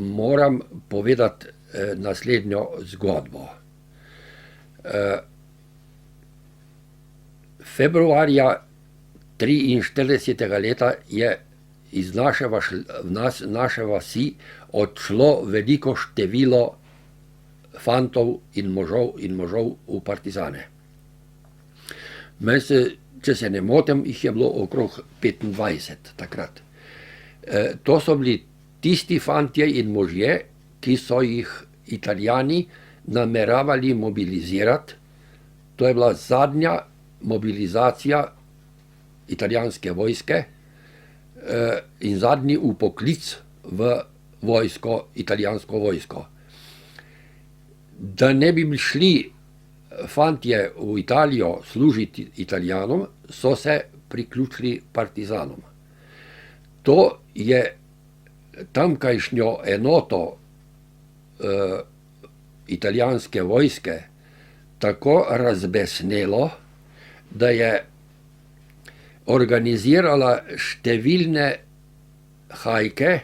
moram povedati naslednjo zgodbo. Februarja 1943 leta je iz naše vasi odšlo veliko število fantov in možov v partizane. Če se ne motim, jih je bilo okrog 25 takrat. To so bili tisti fantje in možje, ki so jih Italijani nameravali mobilizirati. To je bila zadnja mobilizacija italijanske vojske in zadnji vpoklic v vojsko, italijansko vojsko. Da ne bi šli fantje v Italijo služiti Italijanom, so se priključili partizanom. To je tamkajšnjo enoto italijanske vojske tako razbesnelo, da je organizirala številne hajke,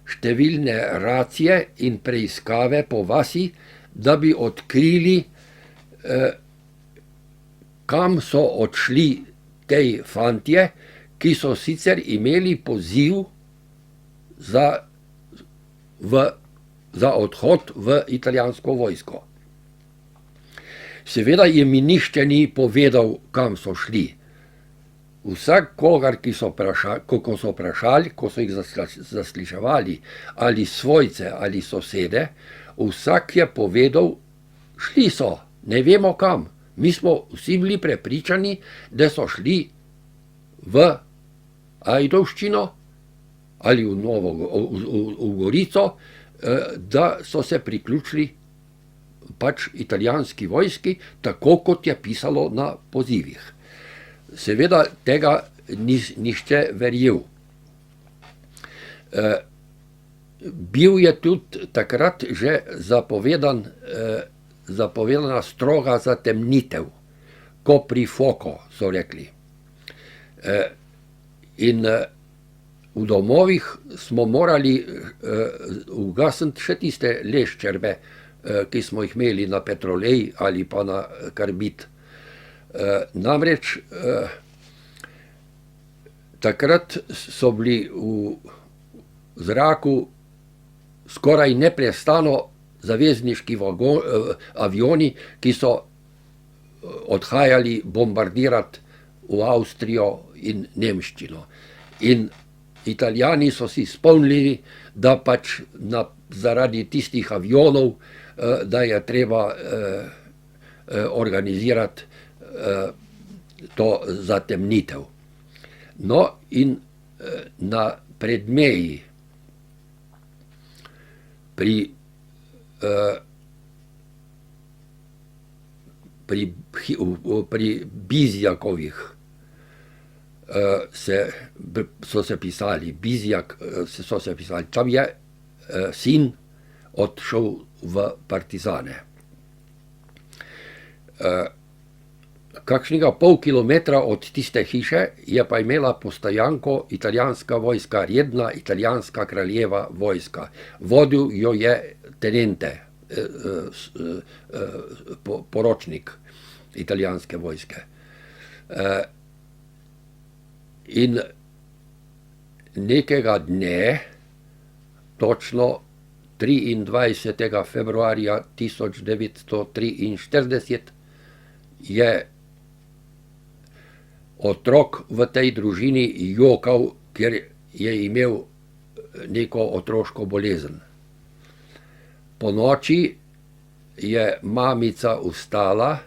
številne racije in preiskave po vasi, da bi odkrili, kam so odšli tej fantje, ki so sicer imeli poziv za odhod v italijansko vojsko. Seveda jim nihče ni povedal, kam so šli. Vsakogar, ko so vprašali, ko so jih zasliševali, ali svojce ali sosede, vsak je povedal, šli so, ne vemo kam. Mi smo vsi bili prepričani, da so šli v Ajdovščino ali v Gorico, da so se priključili pač italijanski vojski, tako kot je pisalo na pozivih. Seveda tega nihče verjel. Bil je tudi takrat že zapovedana stroga zatemnitev, ko pri foko, so rekli. In v domovih smo morali ugasniti še tiste leščerbe, ki smo jih imeli na petrolej ali pa na karbid. Namreč takrat so bili v zraku skoraj neprestano zavezniški avioni, ki so odhajali bombardirati v Avstrijo in Nemščino. In Italijani so si spomnili, da pač zaradi tistih avionov, da je treba organizirati to zatemnitev. No, in na predmeji pri Bizjakovih so se pisali, tam je sin odšel v partizane. Kakšnega pol kilometra od tiste hiše je pa imela postojanko italijanska vojska, redna italijanska kraljeva vojska. Vodil jo je tenente, poročnik italijanske vojske. In nekega dne, točno 23. februarja 1943, je otrok v tej družini jokal, ker je imel neko otroško bolezen. Ponoči je mamica vstala,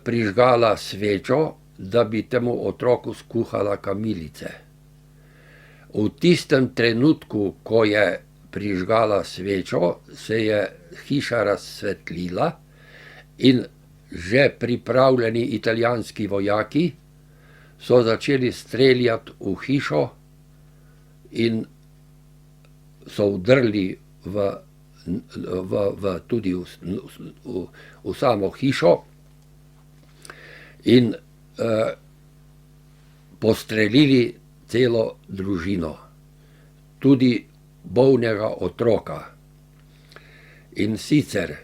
prižgala svečo, da bi temu otroku skuhala kamilice. V tistem trenutku, ko je prižgala svečo, se je hiša razsvetlila in že pripravljeni italijanski vojaki so začeli streljati v hišo in so vdrli tudi v samo hišo in postrelili celo družino. Tudi bolnega otroka. In sicer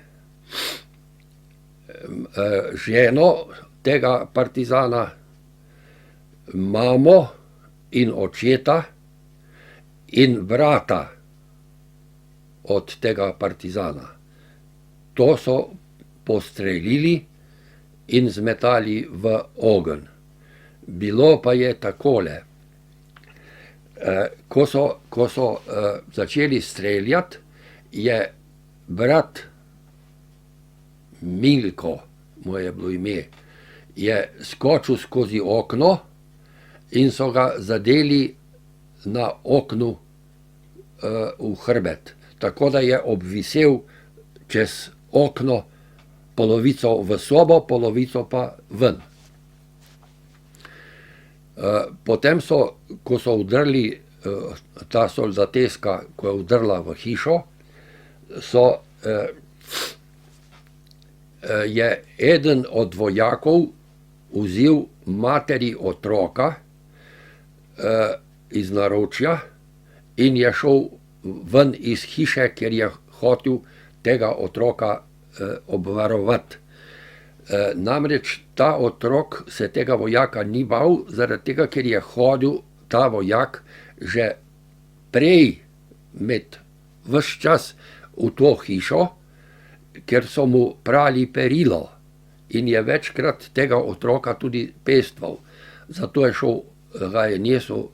ženo tega partizana, mamo in očeta in brata od tega partizana. To so postrelili in zmetali v ogenj. Bilo pa je takole, ko so začeli streljati, je brat Milko, mu je bilo ime, je skočil skozi okno in so ga zadeli na oknu v hrbet. Tako da je obvisel čez okno, polovico v sobo, polovico pa ven. Potem so, ko so vdrli, ta soldateska, ko je vdrla v hišo, je eden od vojakov vzel materi otroka iz naročja in je šel ven iz hiše, ker je hotel tega otroka obvarovati. Namreč ta otrok se tega vojaka ni bal, zaradi tega, ker je hodil ta vojak že prej ves čas v to hišo, ker so mu prali perilo in je večkrat tega otroka tudi pestval. Zato je šel, ga je nesel,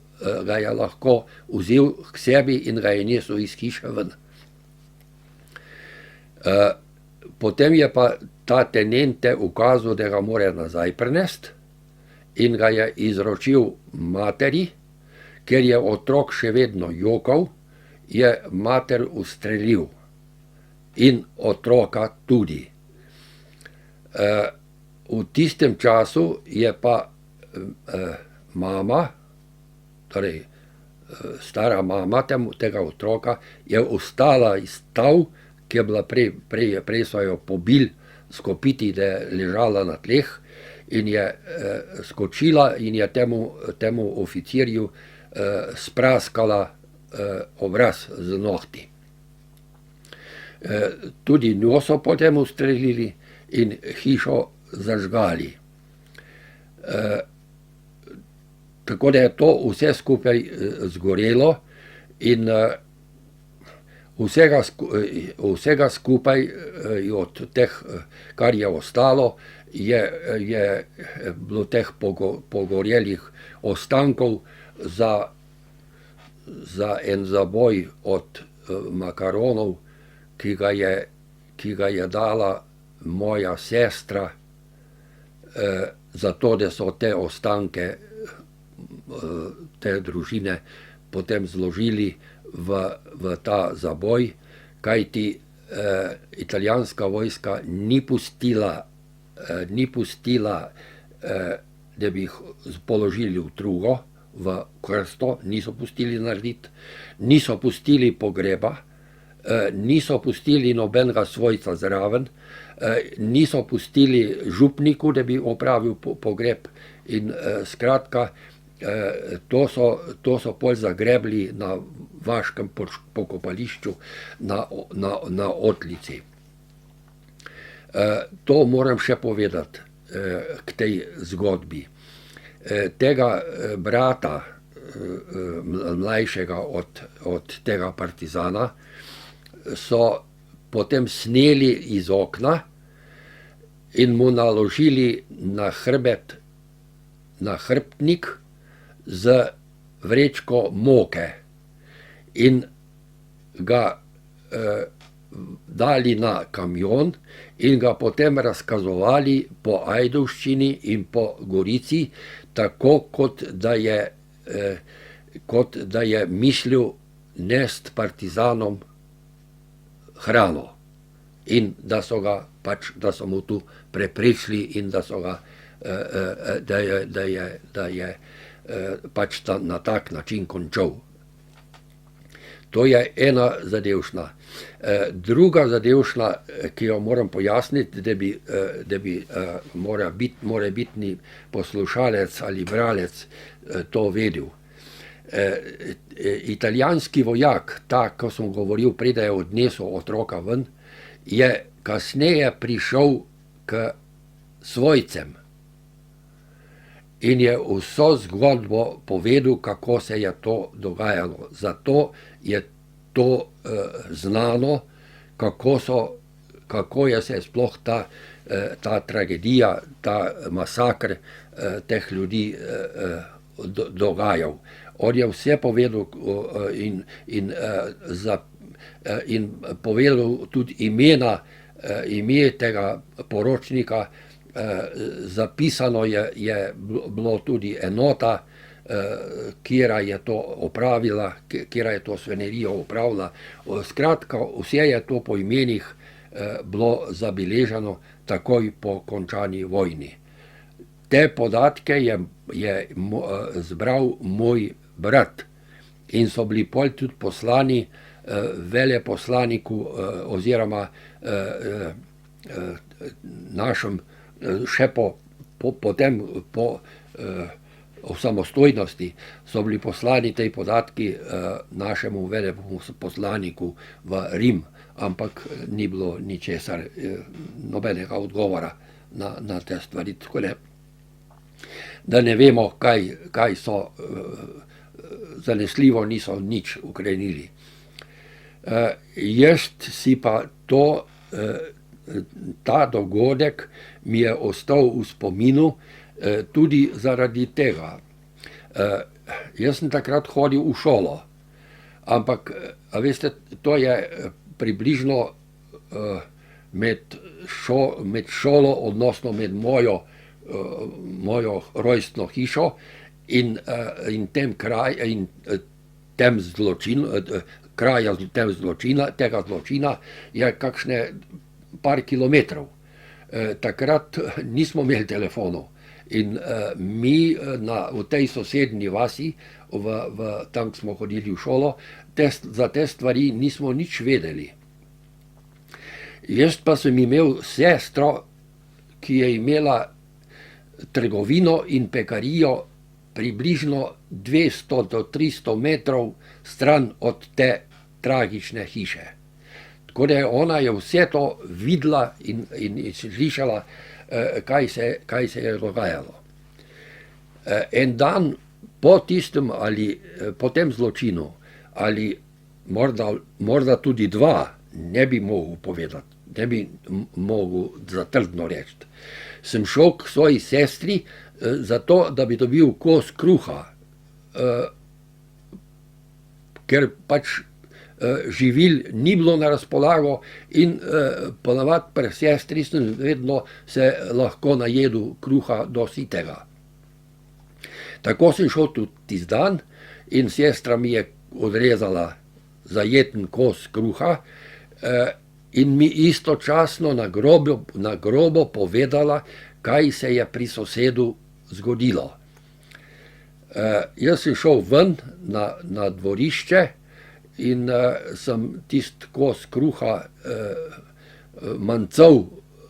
ga je lahko vzel k sebi in ga je nesel iz hiše ven. Potem je pa ta tenente ukazal, da ga mora nazaj prenesti in ga je izročil materi, ker je otrok še vedno jokal, je mater ustrelil in otroka tudi. V tistem času je pa mama, torej stara mama tega otroka, je ostala iz stav, ki je bila prej so jo pobili s kopiti, da je ležala na tleh in je skočila in je temu oficirju spraskala obraz z nohti. Tudi njo so potem ustrelili in hišo zažgali. Tako da je to vse skupaj zgorelo in vsega skupaj od teh, kar je ostalo, je bilo teh pogorjelih ostankov za en zaboj od makaronov, ki ga je dala moja sestra, zato da so te ostanke te družine potem zložili v ta zaboj, kajti italijanska vojska ni pustila, da bi jih položili v trugo, v krsto, niso pustili narediti, niso pustili pogreba, niso pustili nobenega svojca zraven, niso pustili župniku, da bi opravil pogreb in skratka, to so pol zagrebli na vaškem pokopališču na Otlici. To moram še povedati k tej zgodbi. Tega brata, mlajšega od tega partizana, so potem sneli iz okna in mu naložili na hrbet, na hrbtnik z vrečko moke in ga dali na kamion in ga potem razkazovali po Ajdovščini in po Gorici, tako kot da je mislil nesti partizanom hrano in da so mu tu preprečili in da je pač na tak način končal. To je ena zadevšna. Druga zadevšna, ki jo moram pojasniti, da bi morebitni poslušalec ali bralec to vedel. Italijanski vojak, ta, ko sem govoril, prej, da je odnesel otroka ven, je kasneje prišel k svojcem in je vso zgodbo povedal, kako se je to dogajalo. Zato je to znano, kako je se sploh ta tragedija, ta masakr teh ljudi dogajal. On je vse povedal in povedal tudi ime tega poročnika. Zapisano je bilo tudi enota, kjera je to opravila, kjera je to svinjarijo opravila. Skratka, vse je to po imenih bilo zabeleženo takoj po končani vojni. Te podatke je zbral moj brat in so bili pol tudi poslani veleposlaniku oziroma našem še potem po osamostojnosti so bili poslani tej podatki našemu veleposlaniku v Rim, ampak ni bilo ničesar, nobenega odgovora na te stvari. Tako da ne vemo, kaj so, zanesljivo niso nič ukrenili. Jaz si pa ta dogodek mi je ostal v spominu tudi zaradi tega. Jaz sem takrat hodil v šolo, ampak, a veste, to je približno med šolo, odnosno med mojo rojstno hišo in tega zločina je kakšne par kilometrov. Takrat nismo imeli telefonov in mi v tej sosednji vasi, tam smo hodili v šolo, za te stvari nismo nič vedeli. Jaz pa sem imel sestro, ki je imela trgovino in pekarijo približno 200 do 300 metrov stran od te tragične hiše. Tako da ona je vse to videla in slišala, kaj se je dogajalo. En dan po tistem ali po tem zločinu, ali morda tudi dva, ne bi mogel povedati, ne bi mogel zatrdno reči. Sem šel k svoji sestri zato, da bi dobil kos kruha, ker pač živil ni bilo na razpolago in ponavadi pri sestri sem vedno se lahko najedel kruha do sitega. Tako sem šel tudi tisti dan in sestra mi je odrezala zajeten kos kruha in mi istočasno na grobo povedala, kaj se je pri sosedu zgodilo. Jaz sem šel ven na dvorišče in sem tisti kos kruha mancal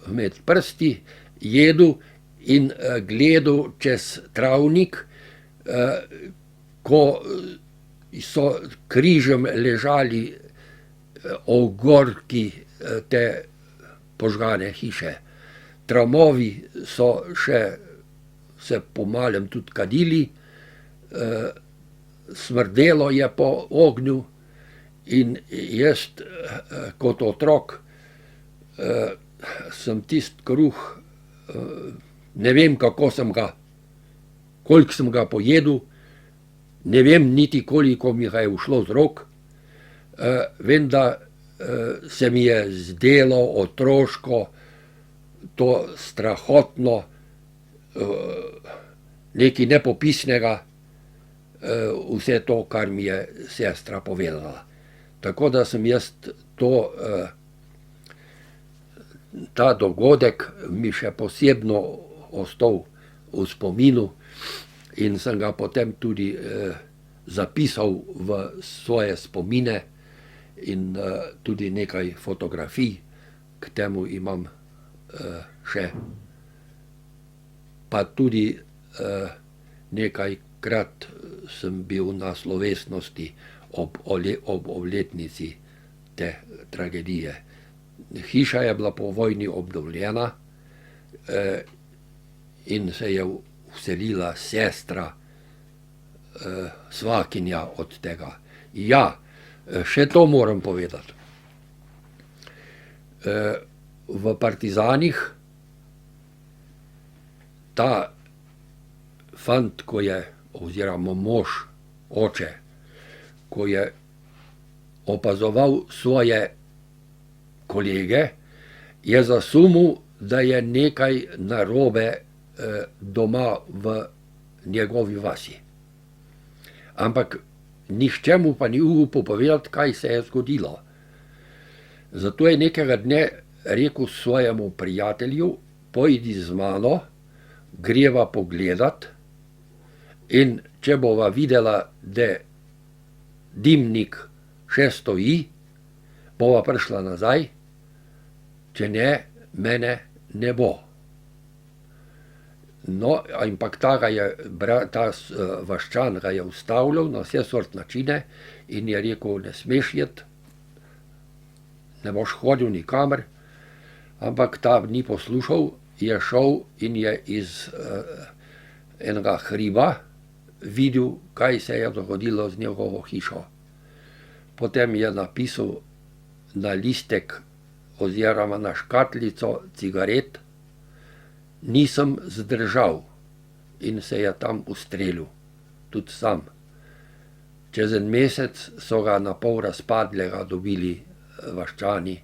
med prsti, jedel in gledal čez travnik, ko so križem ležali ogorki te požgane hiše. Tramovi so še se pomalem tudi kadili, smrdelo je po ognju in jaz kot otrok sem tisti kruh, ne vem, koliko sem ga pojedel, ne vem niti, koliko mi ga je ušlo z rok. Vem, da se mi je zdelo otroško to strahotno, nekaj nepopisnega, vse to, kar mi je sestra povedala. Tako da sem jaz ta dogodek mi še posebno ostal v spominu in sem ga potem tudi zapisal v svoje spomine in tudi nekaj fotografij k temu imam še, pa tudi nekaj krat sem bil na slovesnosti ob obletnici te tragedije. Hiša je bila po vojni obnovljena in se je vselila sestra, svakinja od tega. Ja, še to moram povedati. V partizanih ta fant, ko je, oziroma mož, oče, ko je opazoval svoje kolege, je zasumil, da je nekaj narobe doma v njegovi vasi. Ampak nihče mu pa ni upal povedati, kaj se je zgodilo. Zato je nekega dne rekel svojemu prijatelju: pojdi z mano, greva pogledat, in če bova videla, da dimnik še stoji, bova prišla nazaj, če ne, mene ne bo. No, ampak ta vaščan ga je ustavljal na vse sort načine in je rekel: ne smeš iti, ne boš hodil nikamor. Ampak ta ni poslušal, je šel in je iz enega hriba videl, kaj se je dogodilo z njegovo hišo. Potem je napisal na listek oziroma na škatlico cigaret: nisem zdržal, in se je tam ustrelil, tudi sam. Čez en mesec so ga na pol razpadlega dobili vaščani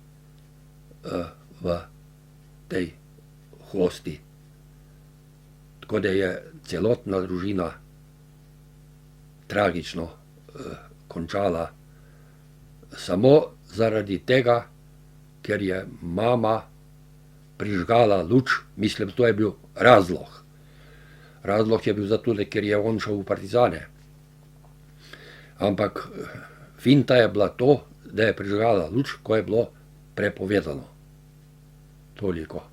v tej hosti. Tako da je celotna družina tragično končala samo zaradi tega, ker je mama prižgala luč. Mislim, to je bil razlog. Razlog je bil zato, ker je on šel v partizane. Ampak finta je bila to, da je prižgala luč, ko je bilo prepovedano. Toliko.